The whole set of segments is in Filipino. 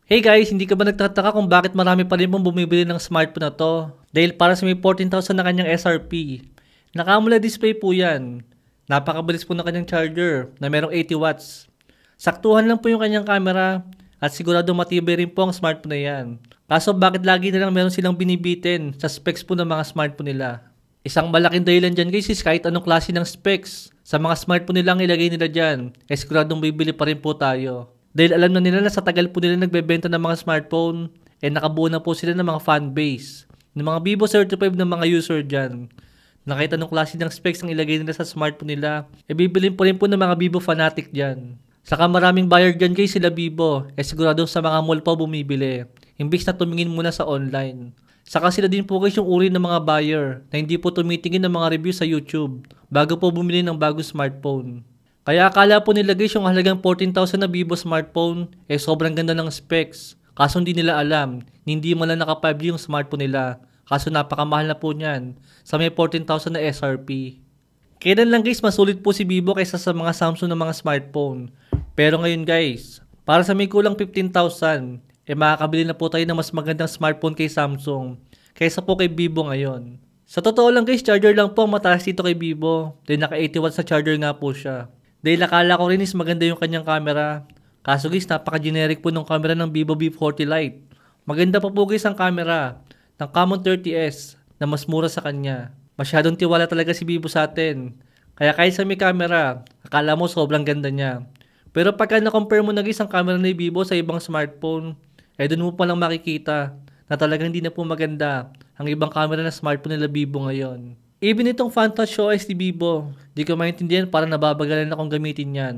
Hey guys, hindi ka ba nagtataka kung bakit marami pa rin pong bumibili ng smartphone na to? Dahil para sa may 14,000 na kanyang SRP. Naka-AMOLED display po yan. Napakabilis po ng kanyang charger na merong 80 watts. Saktuhan lang po yung kanyang camera at sigurado matibay rin po ang smartphone na yan. Kaso bakit lagi na lang meron silang binibitin sa specs po ng mga smartphone nila? Isang malaking dahilan dyan guys is kahit anong klase ng specs sa mga smartphone nilang ilagay nila dyan, siguradong bibili pa rin po tayo. Dahil alam na nila na sa tagal po nila nagbebenta ng mga smartphone, nakabuo na po sila ng mga fanbase, ng mga Vivo certified ng mga user dyan. Na kahit anong klase ng specs ang ilagay nila sa smartphone nila, bibilin po rin po ng mga Vivo fanatic dyan. Saka maraming buyer dyan guys sila Vivo, sigurado sa mga mall pa bumibili, imbis na tumingin muna sa online. Saka sila din po guys yung uri ng mga buyer na hindi po tumitingin ng mga review sa YouTube bago po bumili ng bagong smartphone. Kaya akala po nila guys yung halagang 14,000 na Vivo smartphone sobrang ganda ng specs. Kaso hindi nila alam, hindi mo lang naka 5G yung smartphone nila. Kaso napakamahal na po niyan sa may 14,000 na SRP. Kailan lang guys masulit po si Vivo kaysa sa mga Samsung na mga smartphone. Pero ngayon guys, para sa may kulang 15,000, makakabili na po tayo ng mas magandang smartphone kay Samsung kaysa po kay Vivo ngayon. Sa totoo lang guys, charger lang po ang mataas dito kay Vivo. Dahil naka 80 watts na charger nga po siya. Dahil akala ko rin is maganda yung kanyang camera. Kaso guys, napaka-generic po ng camera ng Vivo V40 Lite. Maganda pa po guys ang camera ng Camon 30S na mas mura sa kanya. Masyadong tiwala talaga si Vivo sa atin. Kaya kahit sa may camera, akala mo sobrang ganda niya. Pero pagka na-compare mo na guys ang camera ni Vivo sa ibang smartphone, doon mo palang makikita na talagang hindi na po maganda ang ibang camera na smartphone nila Vivo ngayon. Even itong FunTouch OS ni Vivo, di ko maintindihan parang nababagalan akong gamitin yan.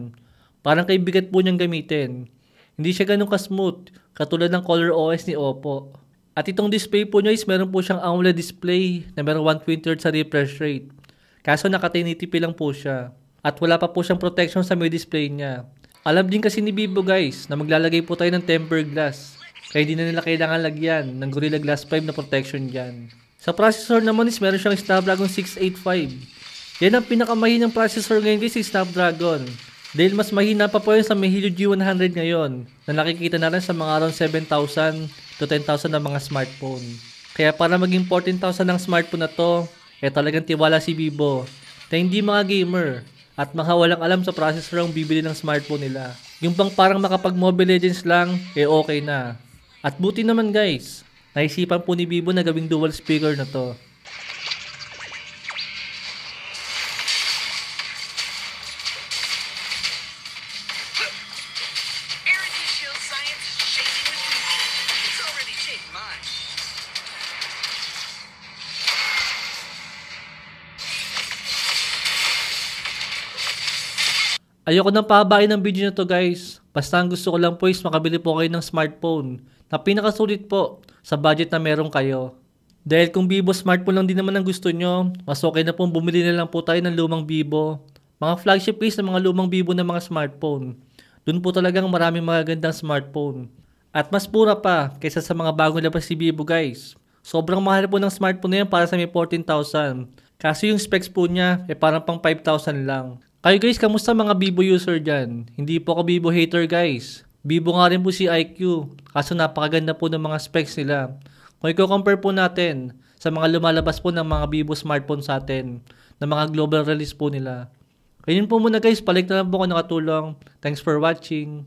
Parang kaibigat po niyang gamitin. Hindi siya ganun ka-smooth, katulad ng Color OS ni Oppo. At itong display po niya is meron po siyang AMOLED display na meron 120Hz sa refresh rate. Kaso naka 1080p lang po siya. At wala pa po siyang protection sa may display niya. Alam din kasi ni Vivo guys na maglalagay po tayo ng tempered glass. Kaya di na nila kailangan lagyan ng Gorilla Glass 5 na protection dyan. Sa processor naman is meron siyang Snapdragon 685. Yan ang pinakamahinang processor ngayon guys, Snapdragon. Dahil mas mahina pa po yun sa may Helio G100 ngayon na nakikita na rin sa mga around 7,000 to 10,000 na mga smartphone. Kaya para maging 14,000 ng smartphone na to, talagang tiwala si Vivo na hindi mga gamer at mga walang alam sa processor ang bibili ng smartphone nila. Yung bang parang makapag Mobile Legends lang, okay na. At buti naman guys, naisipan po ni Vivo na gawing dual speaker na to. Ayoko nang pahabain ng video na to guys. Basta ang gusto ko lang po is makabili po kayo ng smartphone na pinakasulit po sa budget na meron kayo. Dahil kung Vivo smartphone lang din naman ang gusto nyo, mas okay na pong bumili na lang po tayo ng lumang Vivo. Mga flagship case ng mga lumang Vivo na mga smartphone. Doon po talagang maraming magagandang smartphone. At mas mura pa kaysa sa mga bagong labas si Vivo guys. Sobrang mahal po ng smartphone na yan para sa may 14,000. Kaso yung specs po niya parang pang 5,000 lang. Kayo guys, kamusta mga Vivo user dyan? Hindi po ako Vivo hater guys. Vivo nga rin po si IQ. Kaso napakaganda po ng mga specs nila. Kung i-compare po natin sa mga lumalabas po ng mga Vivo smartphone sa atin, ng mga global release po nila. Ayun po muna guys, balik na lang po ako nakatulong. Thanks for watching.